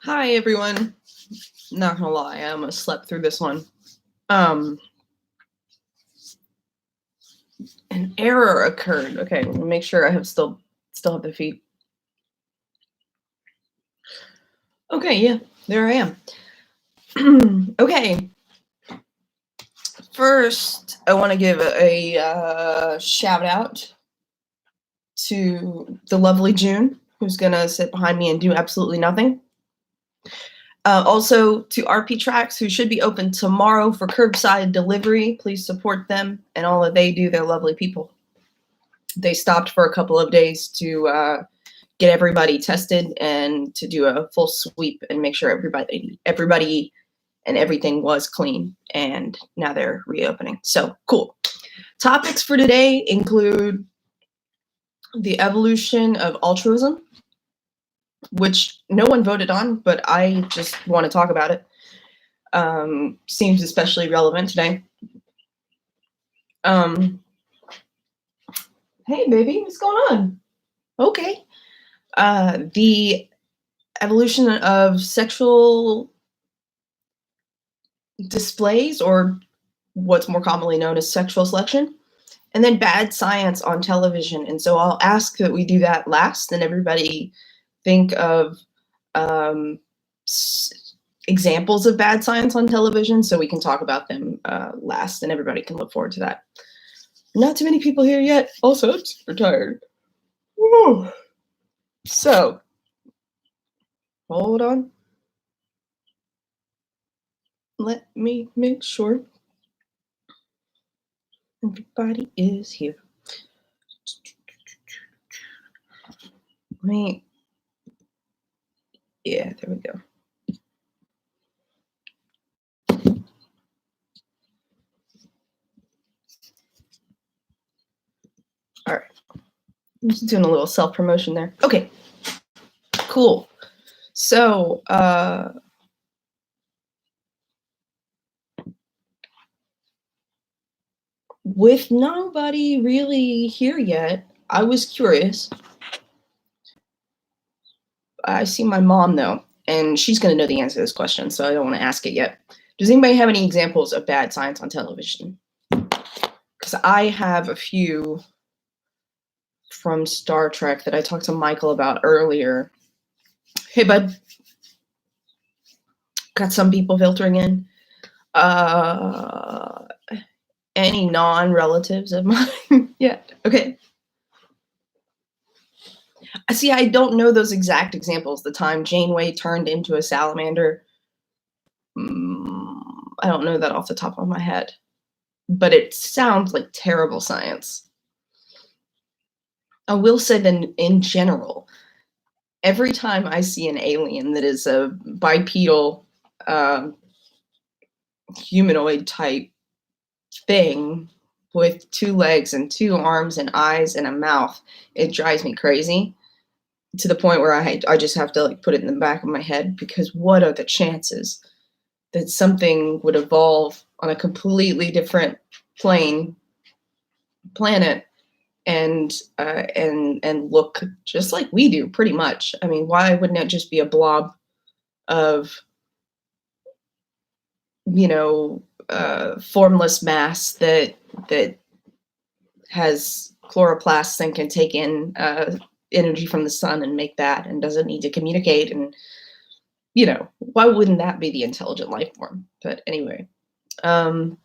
Hi everyone. Not gonna lie, I almost slept through this one. Um, an error occurred. Okay, let me make sure I have still have the feed. Okay, yeah, there I am. Okay, first I want to give a shout out to the lovely June, who's gonna sit behind me and do absolutely nothing. Also to RP Tracks, who should be open tomorrow for curbside delivery. Please support them and all that they do. They're lovely people. They stopped for a couple of days to get everybody tested and to do a full sweep and make sure everybody and everything was clean. And now they're reopening. So cool. Topics for today include the evolution of altruism, which no one voted on, but I just want to talk about it. Seems especially relevant today. Hey, baby, what's going on? Okay. The evolution of sexual displays, or what's more commonly known as sexual selection, and then bad science on television. And so I'll ask that we do that last, and everybody think of examples of bad science on television so we can talk about them last, and everybody can look forward to that. Not too many people here yet. Also, I'm super tired. Woo. So, hold on. Let me make sure everybody is here. Yeah, there we go. All right. I'm just doing a little self-promotion there. Okay, cool. So, with nobody really here yet, I was curious. I see my mom, though, and she's going to know the answer to this question, so I don't want to ask it yet. Does anybody have any examples of bad science on television? Because I have a few from Star Trek that I talked to Michael about earlier. Hey, bud. Got some people filtering in. Any non-relatives of mine yet? Okay. See, I don't know those exact examples. The time Janeway turned into a salamander. I don't know that off the top of my head. But it sounds like terrible science. I will say that in general, every time I see an alien that is a bipedal humanoid type thing with 2 legs and 2 arms and eyes and a mouth, it drives me crazy to the point where I just have to like put it in the back of my head, because what are the chances that something would evolve on a completely different planet and look just like we do, pretty much. I mean, why wouldn't it just be a blob of, formless mass that has chloroplasts and can take in energy from the sun and make that, and doesn't need to communicate? And why wouldn't that be the intelligent life form? But anyway, but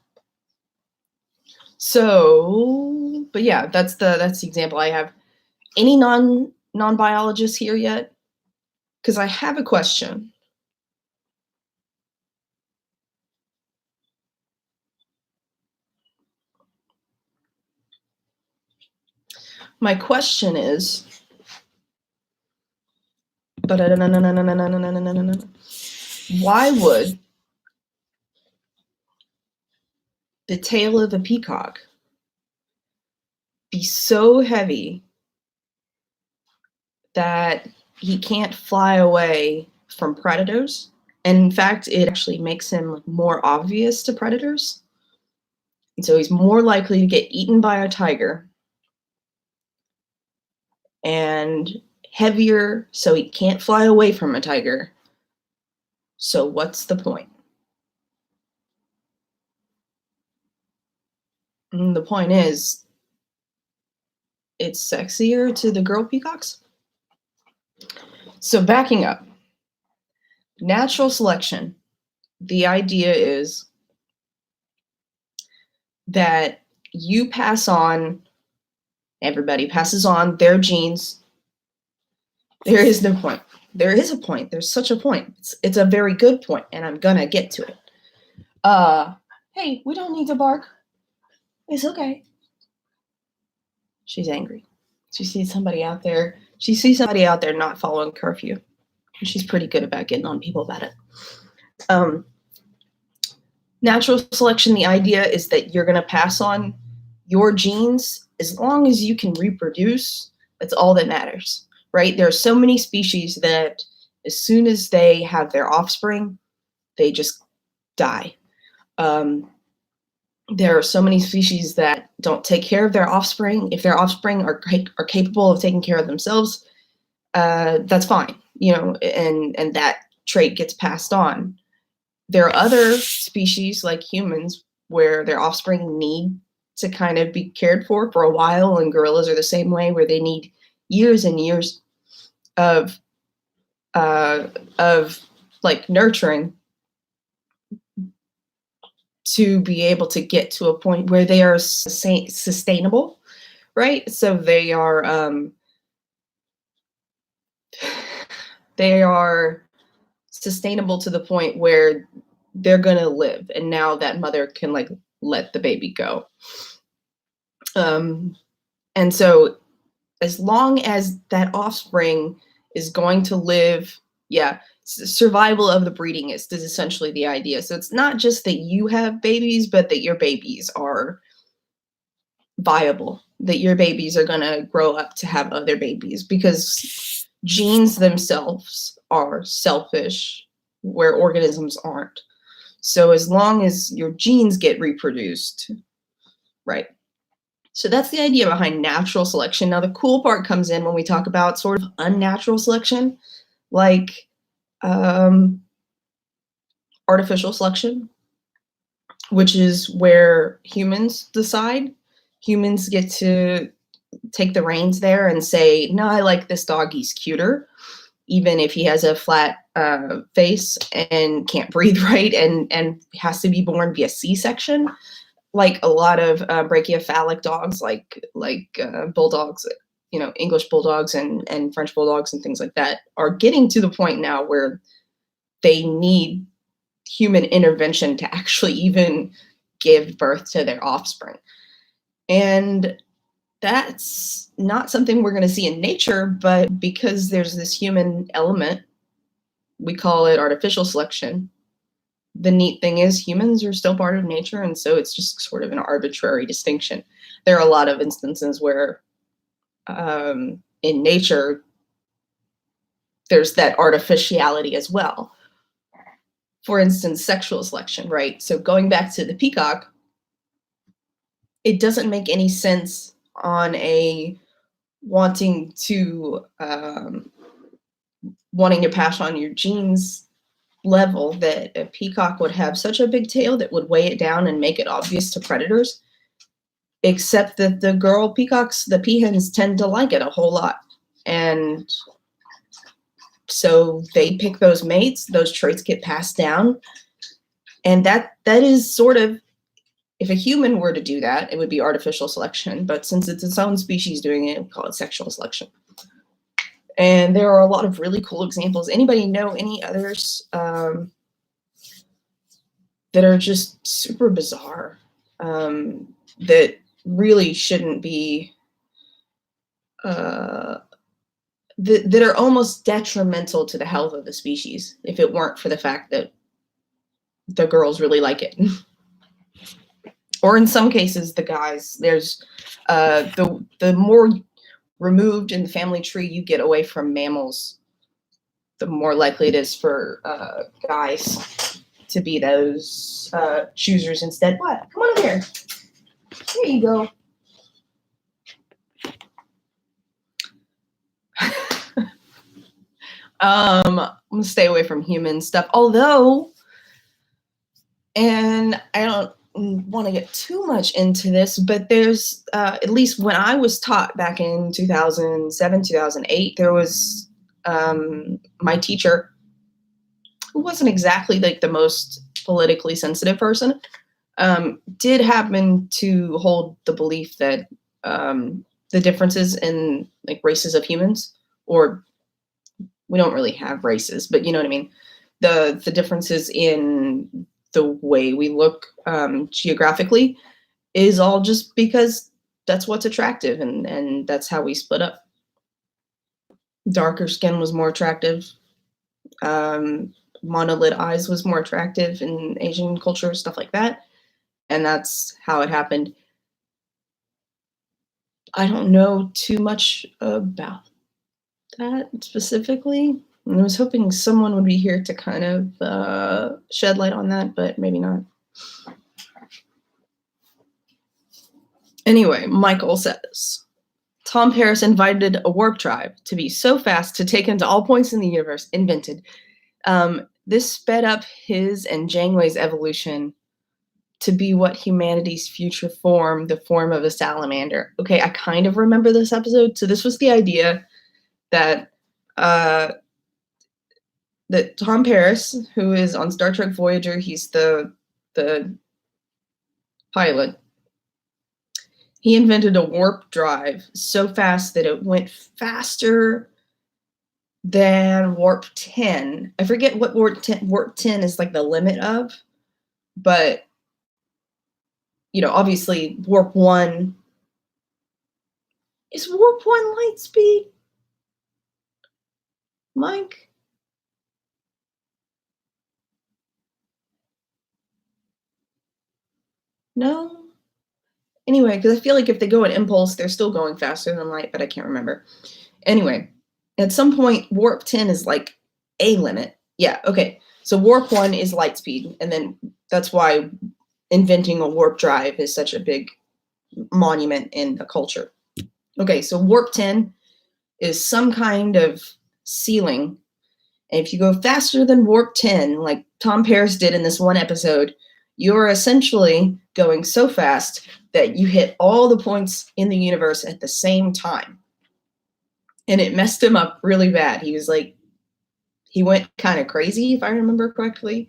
yeah, that's the example I have. Any non-biologists here yet? Because I have a question. My question is, why would the tail of a peacock be so heavy that he can't fly away from predators? And in fact, it actually makes him more obvious to predators. And so he's more likely to get eaten by a tiger, and heavier so he can't fly away from a tiger, So what's the point? And the point is, it's sexier to the girl peacocks. So backing up, natural selection, the idea is that you pass on, everybody passes on their genes. There is no point. There is a point. There's such a point. It's a very good point, and I'm gonna get to it. Hey, we don't need to bark. It's okay. She's angry. She sees somebody out there. She sees somebody out there not following curfew. And she's pretty good about getting on people about it. Natural selection, the idea is that you're gonna pass on your genes as long as you can reproduce. That's all that matters, right? There are so many species that as soon as they have their offspring, they just die. There are so many species that don't take care of their offspring. If their offspring are capable of taking care of themselves, that's fine, and that trait gets passed on. There are other species like humans where their offspring need to kind of be cared for a while, and gorillas are the same way, where they need years and years of like nurturing to be able to get to a point where they are sustainable, right? So they are sustainable to the point where they're gonna live, and now that mother can like let the baby go. And so as long as that offspring is going to live, survival of the breeding is essentially the idea. So it's not just that you have babies, but that your babies are viable, that your babies are going to grow up to have other babies, because genes themselves are selfish where organisms aren't. So as long as your genes get reproduced, right? So that's the idea behind natural selection. Now, the cool part comes in when we talk about sort of unnatural selection, like artificial selection, which is where humans decide. Humans get to take the reins there and say, no, I like this dog, he's cuter, even if he has a flat face and can't breathe right and has to be born via C-section. Like a lot of brachiocephalic dogs, like bulldogs, English bulldogs and French bulldogs and things like that, are getting to the point now where they need human intervention to actually even give birth to their offspring. And that's not something we're going to see in nature, but because there's this human element, we call it artificial selection. The neat thing is humans are still part of nature, and so it's just sort of an arbitrary distinction. There are a lot of instances where in nature there's that artificiality as well. For instance, sexual selection, right? So going back to the peacock, it doesn't make any sense on a wanting to pass on your genes level that a peacock would have such a big tail that would weigh it down and make it obvious to predators, except that the girl peacocks, the peahens, tend to like it a whole lot. And so they pick those mates, those traits get passed down. And that is sort of, if a human were to do that, it would be artificial selection. But since it's its own species doing it, we call it sexual selection. And there are a lot of really cool examples. Anybody know any others that are just super bizarre, that really shouldn't be, that are almost detrimental to the health of the species if it weren't for the fact that the girls really like it? Or in some cases, the guys. There's the more removed in the family tree you get away from mammals, the more likely it is for guys to be those choosers instead. What? Come on over here. Here you go. I'm gonna stay away from human stuff. Although, and I don't want to get too much into this, but there's at least when I was taught back in 2007, 2008, there was my teacher who wasn't exactly like the most politically sensitive person, did happen to hold the belief that the differences in like races of humans, or we don't really have races, but you know what I mean, the differences in the way we look geographically is all just because that's what's attractive, and that's how we split up. Darker skin was more attractive. Monolid eyes was more attractive in Asian culture, stuff like that. And that's how it happened. I don't know too much about that specifically. And I was hoping someone would be here to kind of shed light on that, but maybe not. Anyway, Michael says, Tom Paris invited a warp drive to be so fast to take him to all points in the universe invented. This sped up his and Janeway's evolution to be what humanity's future form, the form of a salamander. Okay, I kind of remember this episode. So this was the idea that that Tom Paris, who is on Star Trek Voyager, he's the pilot. He invented a warp drive so fast that it went faster than warp 10. I forget what warp 10 is like the limit of, but you know, obviously warp 1 is warp 1 light speed. Mike? No? Anyway, because I feel like if they go at impulse, they're still going faster than light, but I can't remember. Anyway, at some point, warp 10 is like a limit. Yeah, okay. So warp 1 is light speed, and then that's why inventing a warp drive is such a big monument in the culture. Okay, so warp 10 is some kind of ceiling. And if you go faster than warp 10, like Tom Paris did in this one episode, you're essentially going so fast that you hit all the points in the universe at the same time. And it messed him up really bad. He was like, he went kind of crazy, if I remember correctly,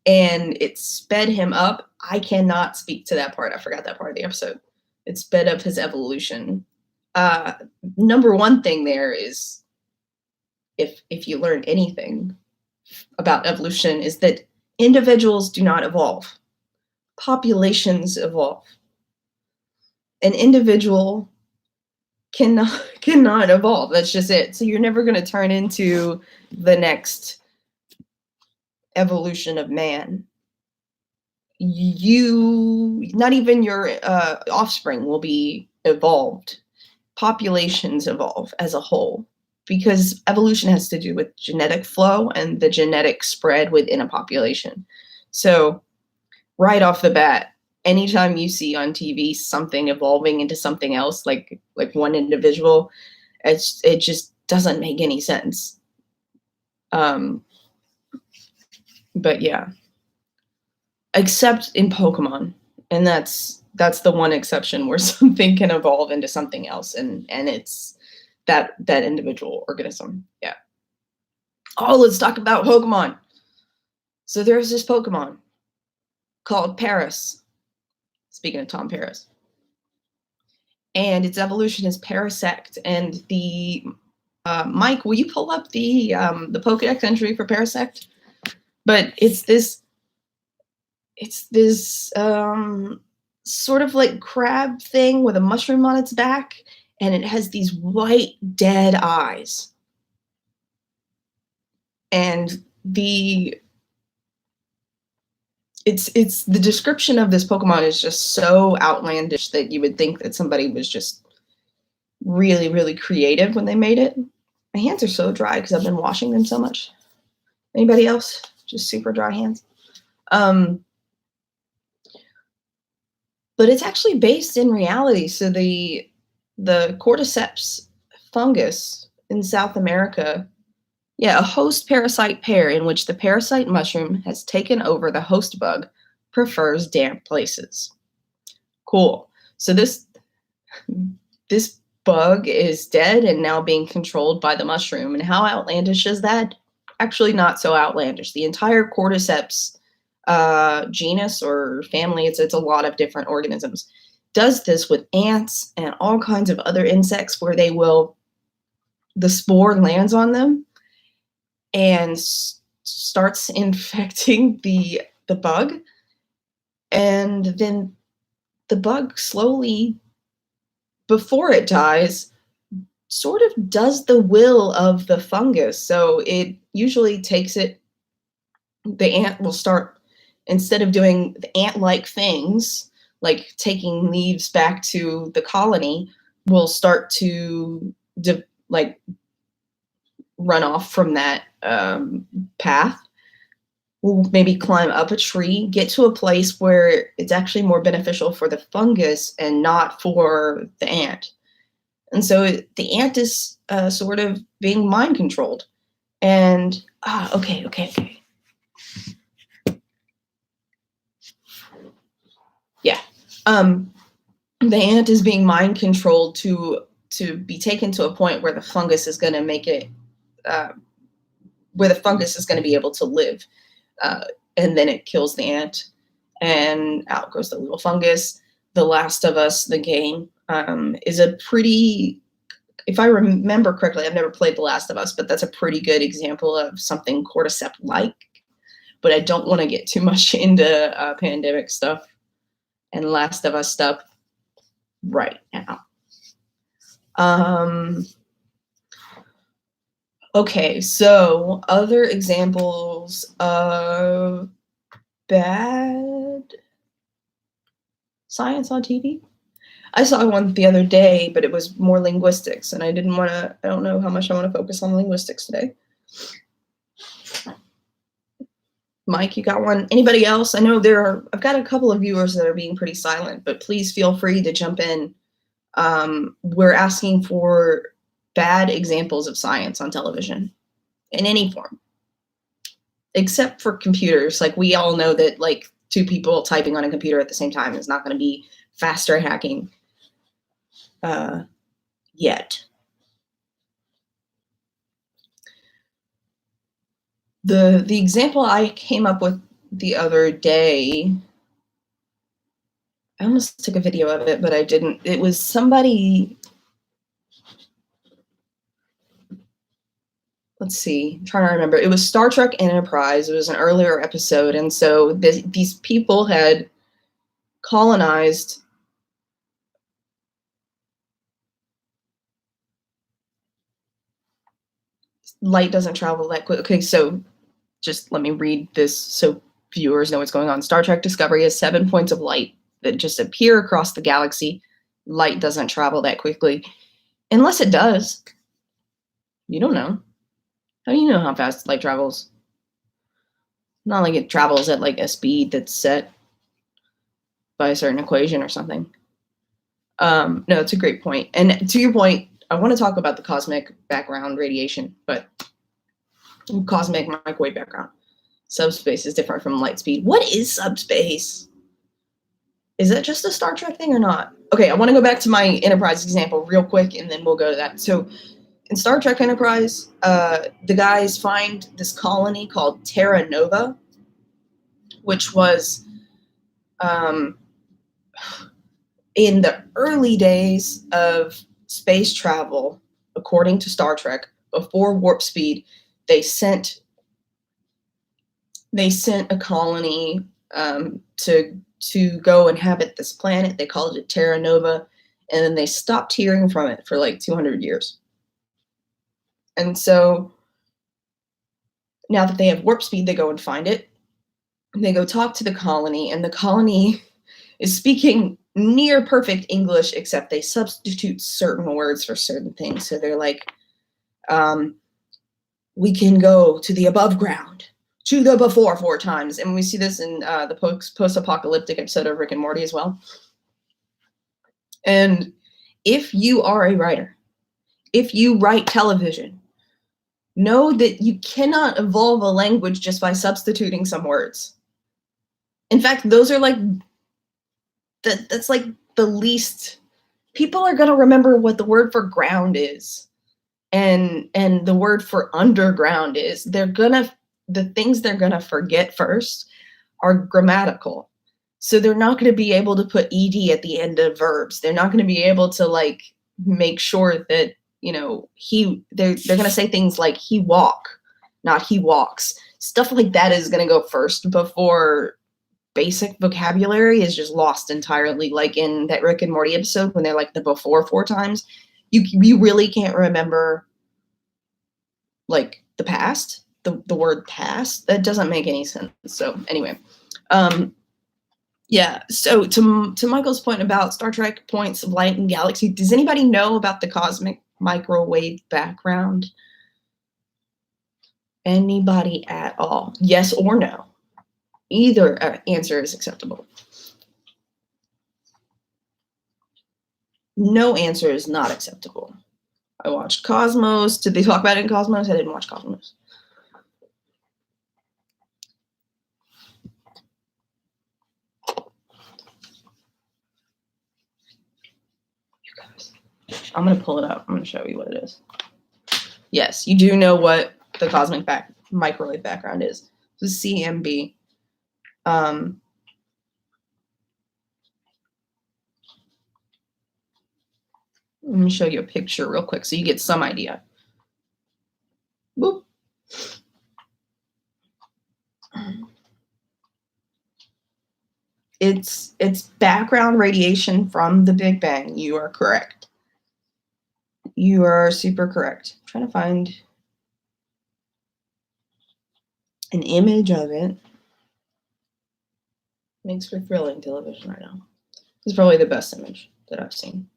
and it sped him up. I cannot speak to that part. I forgot that part of the episode. It sped up his evolution. Number one thing there is, if you learn anything about evolution, is that individuals do not evolve. Populations evolve. An individual cannot evolve. That's just it. So you're never going to turn into the next evolution of man. Not even your offspring will be evolved. Populations evolve as a whole, because evolution has to do with genetic flow and the genetic spread within a population. So right off the bat, anytime you see on TV something evolving into something else, like one individual, it just doesn't make any sense. But yeah, except in Pokemon, and that's the one exception where something can evolve into something else, and it's that individual organism. Yeah. Oh, let's talk about Pokemon. So there's this Pokemon called Paris. Speaking of Tom Paris. And its evolution is Parasect. And the Mike, will you pull up the Pokedex entry for Parasect? But it's this sort of like crab thing with a mushroom on its back, and it has these white dead eyes. And it's the description of this Pokemon is just so outlandish that you would think that somebody was just really, really creative when they made it. My hands are so dry because I've been washing them so much. Anybody else? Just super dry hands. But it's actually based in reality. So the cordyceps fungus in South America Yeah, a host-parasite pair in which the parasite mushroom has taken over the host bug prefers damp places. Cool. So this bug is dead and now being controlled by the mushroom. And how outlandish is that? Actually, not so outlandish. The entire cordyceps genus or family, it's a lot of different organisms, does this with ants and all kinds of other insects where the spore lands on them and starts infecting the bug, and then the bug slowly, before it dies, sort of does the will of the fungus. So it usually takes it, the ant will start, instead of doing the ant-like things, like taking leaves back to the colony, will start to like run off from that path. We'll maybe climb up a tree, get to a place where it's actually more beneficial for the fungus and not for the ant. And so the ant is sort of being mind controlled. And, okay. Yeah. The ant is being mind controlled to be taken to a point where the fungus is going to make it, where the fungus is going to be able to live. And then it kills the ant, and out goes the little fungus. The Last of Us, the game, is a pretty, if I remember correctly, I've never played The Last of Us, but that's a pretty good example of something cordyceps-like. But I don't want to get too much into pandemic stuff and Last of Us stuff right now. Okay, so other examples of bad science on TV. I saw one the other day, but it was more linguistics, and I don't know how much I want to focus on linguistics today. Mike, you got one? Anybody else? I know I've got a couple of viewers that are being pretty silent, but please feel free to jump in. We're asking for bad examples of science on television in any form, except for computers. Like, we all know that like two people typing on a computer at the same time is not going to be faster hacking yet. The example I came up with the other day, I almost took a video of it, but I didn't. It was somebody, let's see, I'm trying to remember. It was Star Trek Enterprise. It was an earlier episode, and so these people had colonized light doesn't travel that quick. Okay, so just let me read this so viewers know what's going on. Star Trek Discovery has 7 points of light that just appear across the galaxy. Light doesn't travel that quickly. Unless it does. You don't know. How do you know how fast light travels? Not like it travels at like a speed that's set by a certain equation or something. No, it's a great point. And to your point, I want to talk about the cosmic background radiation, but cosmic microwave background. Subspace is different from light speed. What is subspace? Is that just a Star Trek thing or not? Okay, I want to go back to my Enterprise example real quick, and then we'll go to that. So in Star Trek Enterprise, the guys find this colony called Terra Nova, which was in the early days of space travel, according to Star Trek, before warp speed, they sent a colony to go inhabit this planet. They called it Terra Nova, and then they stopped hearing from it for like 200 years. And so now that they have warp speed, they go and find it. They go talk to the colony, and the colony is speaking near perfect English, except they substitute certain words for certain things. So they're like, we can go to the above ground, to the before 4 times. And we see this in the post-apocalyptic episode of Rick and Morty as well. And if you are a writer, if you write television, know that you cannot evolve a language just by substituting some words. In fact, those are like, that's like the least, people are going to remember what the word for ground is and the word for underground is. The things they're going to forget first are grammatical. So they're not going to be able to put ed at the end of verbs. They're not going to be able to like make sure that, you know, they're going to say things like he walk, not he walks. Stuff like that is going to go first before basic vocabulary is just lost entirely. Like in that Rick and Morty episode when they're like the before 4 times, you really can't remember like the past, the word past. That doesn't make any sense. So anyway, yeah. So to Michael's point about Star Trek points of light and galaxy, does anybody know about the cosmic microwave background? Anybody at all? Yes or no? Either answer is acceptable. No answer is not acceptable. I watched Cosmos. Did they talk about it in Cosmos? I didn't watch Cosmos. You guys, I'm going to pull it up. I'm going to show you what it is. Yes, you do know what the cosmic microwave background is. This is CMB. Let me show you a picture real quick so you get some idea. Boop. It's background radiation from the Big Bang. You are correct. You are super correct. I'm trying to find an image of it. Makes for thrilling television right now. This is probably the best image that I've seen.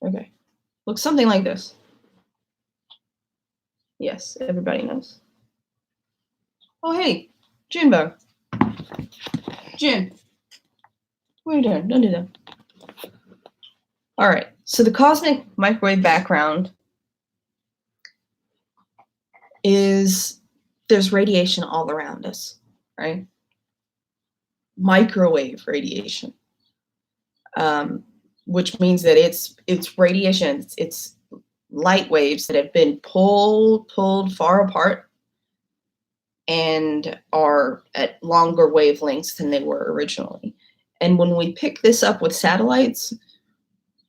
Okay. Looks something like this. Yes, everybody knows. Oh, hey, Junebug. June. What are you doing? Don't do that. All right. So the cosmic microwave background is there's radiation all around us, right? Microwave radiation, which means that it's radiation. It's light waves that have been pulled far apart and are at longer wavelengths than they were originally. And when we pick this up with satellites,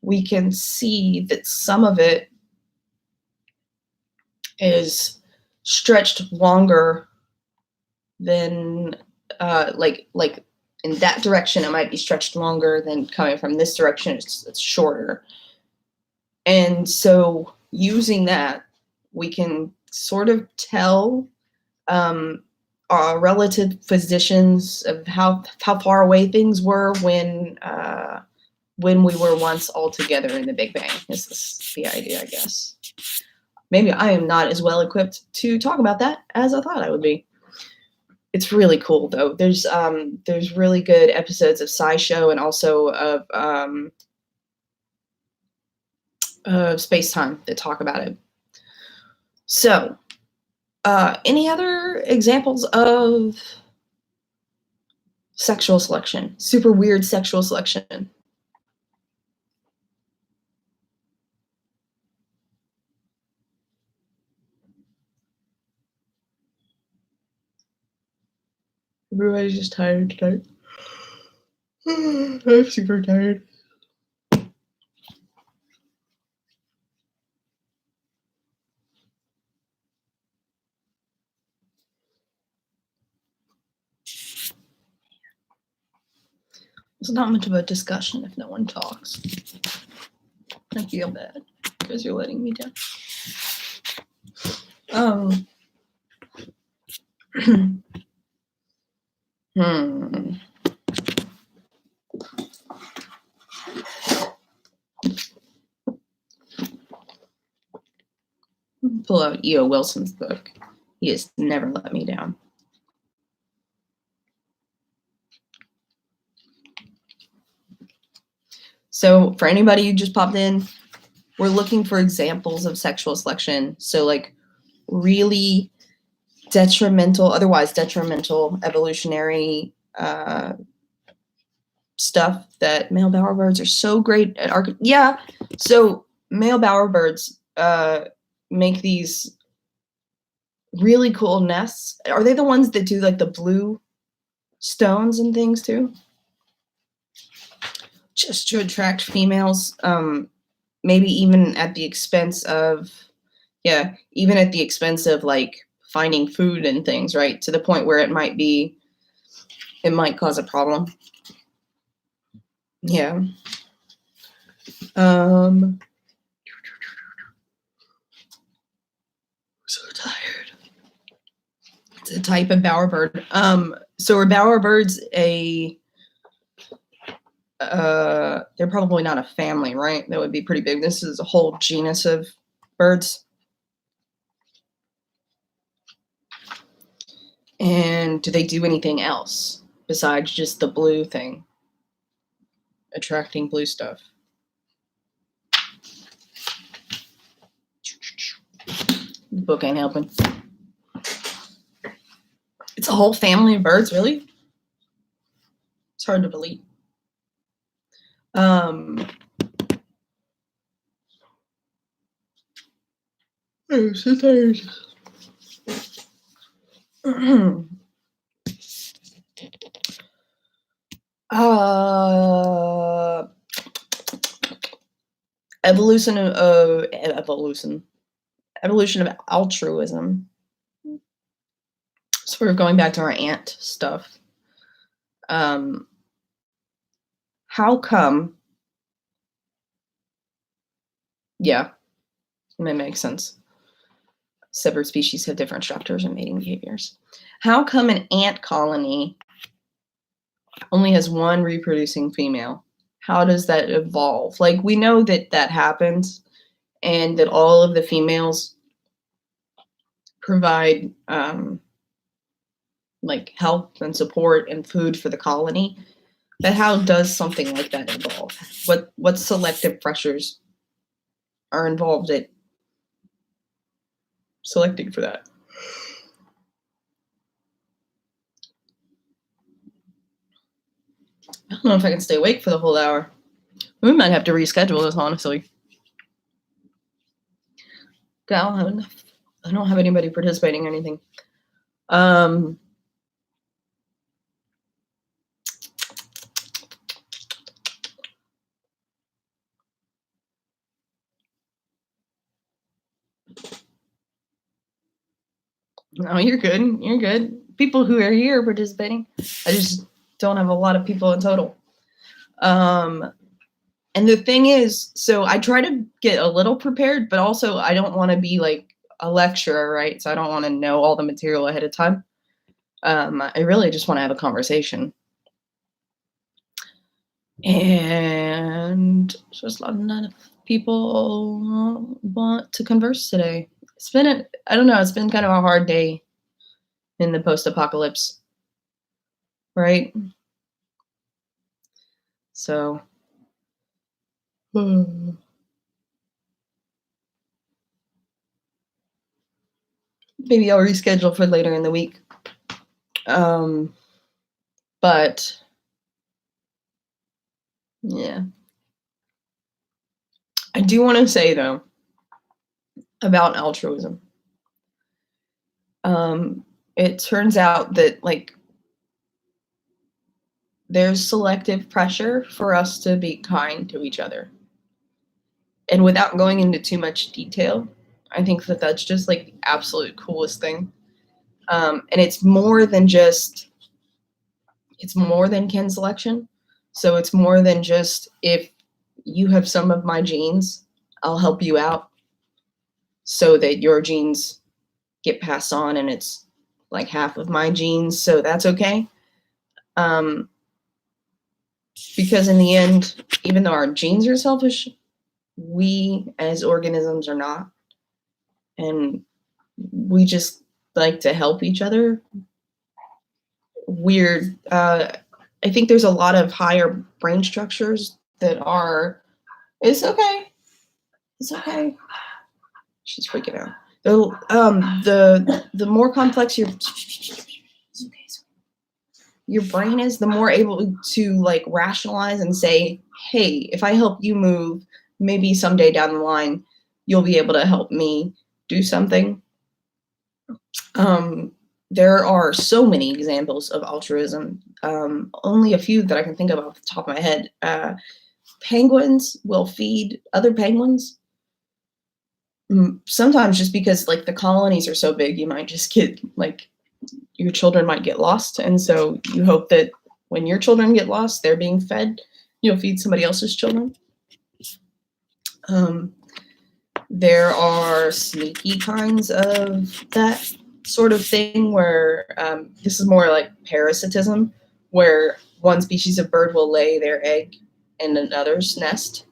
we can see that some of it is stretched longer than like in that direction, it might be stretched longer than coming from this direction. It's shorter. And so using that, we can sort of tell our relative positions of how far away things were when we were once all together in the Big Bang. This is the idea, I guess. Maybe I am not as well equipped to talk about that as I thought I would be. It's really cool though. There's really good episodes of SciShow and also of Space Time that talk about it. So, any other examples of sexual selection? Super weird sexual selection. Everybody's just tired tonight. I'm super tired. It's not much of a discussion if no one talks. I feel bad because you're letting me down. Pull out E.O. Wilson's book. He has never let me down. So for anybody who just popped in, we're looking for examples of sexual selection. So like really detrimental, otherwise detrimental evolutionary stuff that male bowerbirds are so great at. Yeah, so male bowerbirds make these really cool nests. Are they the ones that do like the blue stones and things too? Just to attract females, maybe even at the expense of, yeah, even at the expense of like finding food and things, right? To the point where it might cause a problem. Yeah. So tired. It's a type of bowerbird. So are bowerbirds they're probably not a family, right? That would be pretty big. This is a whole genus of birds. And do they do anything else besides just the blue thing? Attracting blue stuff. The book ain't helping. It's a whole family of birds, really? It's hard to believe. I'm so tired. Evolution of altruism. Sort of going back to our ant stuff. How come? Yeah, that makes sense. Separate species have different structures and mating behaviors. How come an ant colony only has one reproducing female? How does that evolve? Like, we know that that happens and that all of the females provide like help and support and food for the colony. But how does something like that evolve? What selective pressures are involved at selecting for that? I don't know if I can stay awake for the whole hour. We might have to reschedule this, honestly. I don't have enough. I don't have anybody participating or anything. No, you're good. You're good. People who are here participating. I just don't have a lot of people in total. And the thing is, so I try to get a little prepared, but also I don't want to be like a lecturer, right? So I don't want to know all the material ahead of time. I really just want to have a conversation. And just not enough people want to converse today. It's been, I don't know, it's been kind of a hard day in the post-apocalypse, right? So, maybe I'll reschedule for later in the week. But yeah, I do want to say though about altruism. It turns out that like there's selective pressure for us to be kind to each other. And without going into too much detail, I think that that's just like the absolute coolest thing. And it's more than kin selection. So it's more than just, if you have some of my genes, I'll help you out so that your genes get passed on, and it's like half of my genes, so that's okay. Because in the end, even though our genes are selfish, we as organisms are not. And we just like to help each other. Weird. I think there's a lot of higher brain structures that are, it's okay. It's okay. She's freaking out. The more complex your brain is, the more able to like rationalize and say, hey, if I help you move, maybe someday down the line, you'll be able to help me do something. There are so many examples of altruism. Only a few that I can think of off the top of my head. Penguins will feed other penguins. Sometimes just because like the colonies are so big, you might just get like your children might get lost. And so you hope that when your children get lost, they're being fed, you'll feed somebody else's children. There are sneaky kinds of that sort of thing where this is more like parasitism, where one species of bird will lay their egg in another's nest.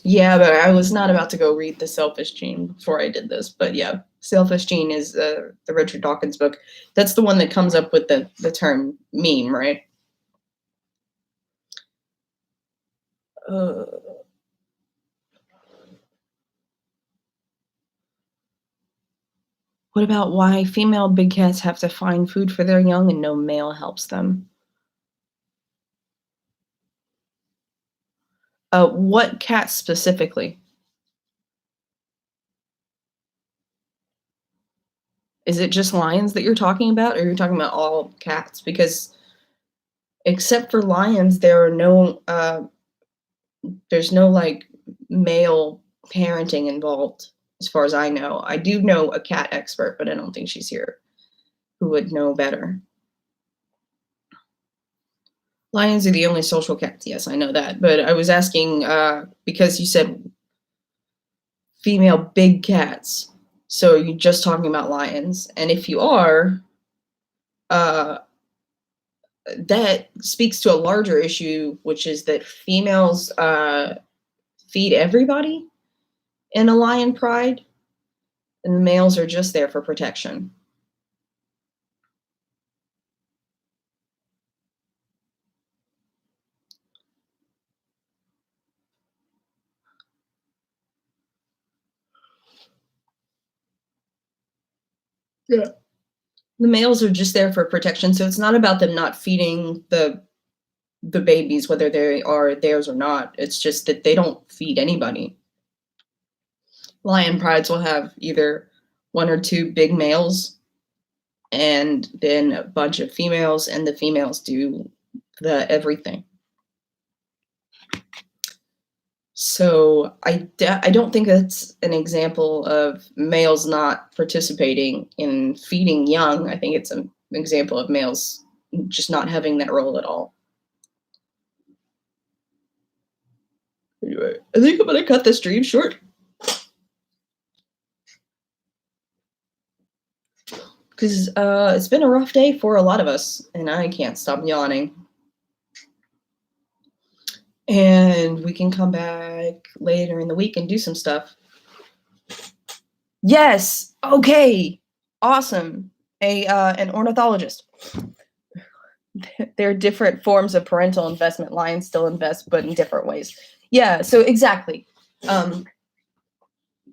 Yeah, but I was not about to go read The Selfish Gene before I did this. But yeah, Selfish Gene is the Richard Dawkins book. That's the one that comes up with the term meme, right? What about why female big cats have to find food for their young and no male helps them? What cats specifically? Is it just lions that you're talking about, or you're talking about all cats? Because except for lions, there's no like male parenting involved, as far as I know. I do know a cat expert, but I don't think she's here, who would know better. Lions are the only social cats. Yes, I know that. But I was asking because you said female big cats. So you're just talking about lions. And if you are, that speaks to a larger issue, which is that females feed everybody in a lion pride, and the males are just there for protection. Yeah. The males are just there for protection, so it's not about them not feeding the babies, whether they are theirs or not. It's just that they don't feed anybody. Lion prides will have either one or two big males and then a bunch of females, and the females do the everything. So I don't think that's an example of males not participating in feeding young. I think it's an example of males just not having that role at all. Anyway, I think I'm gonna cut this stream short. Because it's been a rough day for a lot of us, and I can't stop yawning. And we can come back later in the week and do some stuff. Yes. Okay. Awesome. An ornithologist. There are different forms of parental investment. Lions still invest, but in different ways. Yeah. So exactly.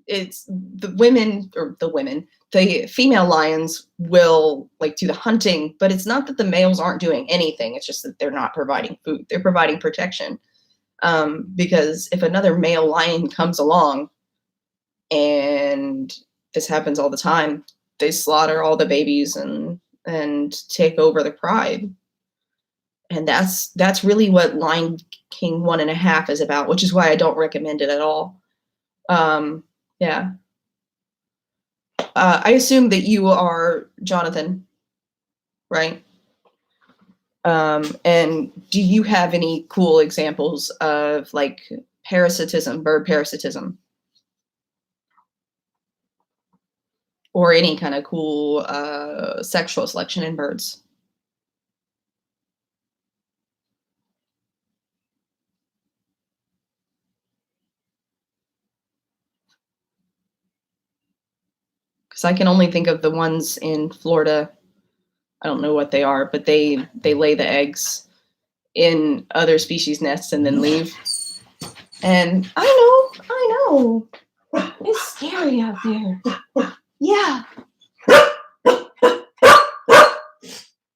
It's the female lions will like do the hunting, but it's not that the males aren't doing anything. It's just that they're not providing food. They're providing protection. Because if another male lion comes along, and this happens all the time, they slaughter all the babies and take over the pride. And that's really what Lion King 1.5 is about, which is why I don't recommend it at all. Yeah. I assume that you are Jonathan, right? And do you have any cool examples of like parasitism, bird parasitism? Or any kind of cool sexual selection in birds? Because I can only think of the ones in Florida. I don't know what they are, but they lay the eggs in other species' nests and then leave. And I know. It's scary out there. Yeah.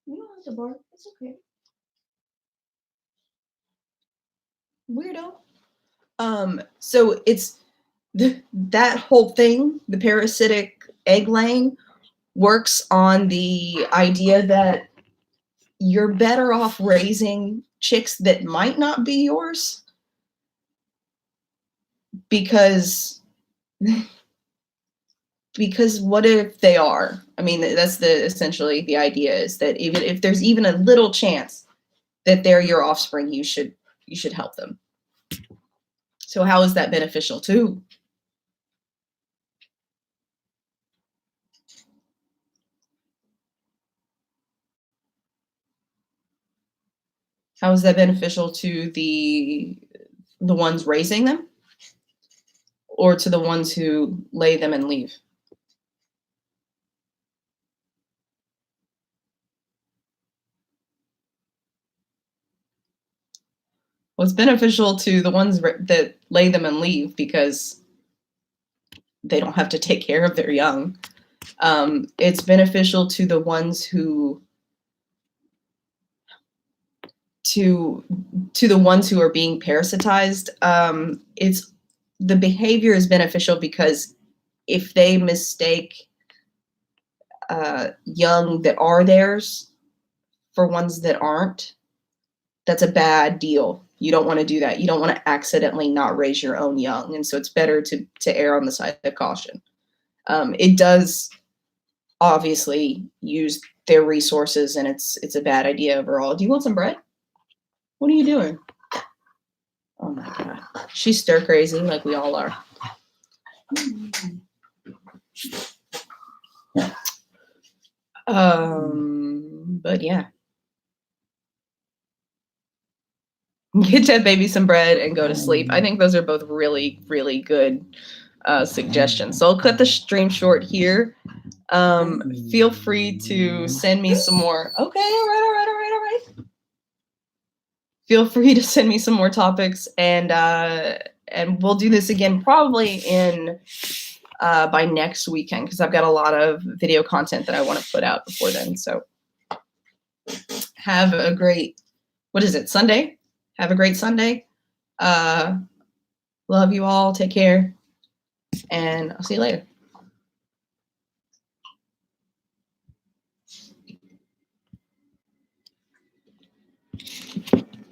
You don't have to bark. It's okay. Weirdo. So it's that whole thing, the parasitic egg laying, works on the idea that you're better off raising chicks that might not be yours because what if they are? I mean, that's essentially the idea, is that even if there's even a little chance that they're your offspring, you should help them. So how is that beneficial too? How is that beneficial to the ones raising them, or to the ones who lay them and leave? Well, it's beneficial to the ones that lay them and leave because they don't have to take care of their young. It's beneficial to the ones who to the ones who are being parasitized. It's the behavior is beneficial because if they mistake young that are theirs for ones that aren't, that's a bad deal. You don't want to do that. You don't want to accidentally not raise your own young, and so it's better to err on the side of caution. It does obviously use their resources, and it's a bad idea overall. Do you want some bread? What are you doing? Oh my god, she's stir crazy like we all are. But yeah. Get that baby some bread and go to sleep. I think those are both really, really good suggestions. So I'll cut the stream short here. Feel free to send me some more. Okay, all right. Feel free to send me some more topics, and we'll do this again probably in by next weekend, because I've got a lot of video content that I want to put out before then. So have a great, what is it, Sunday? Have a great Sunday. Love you all. Take care. And I'll see you later.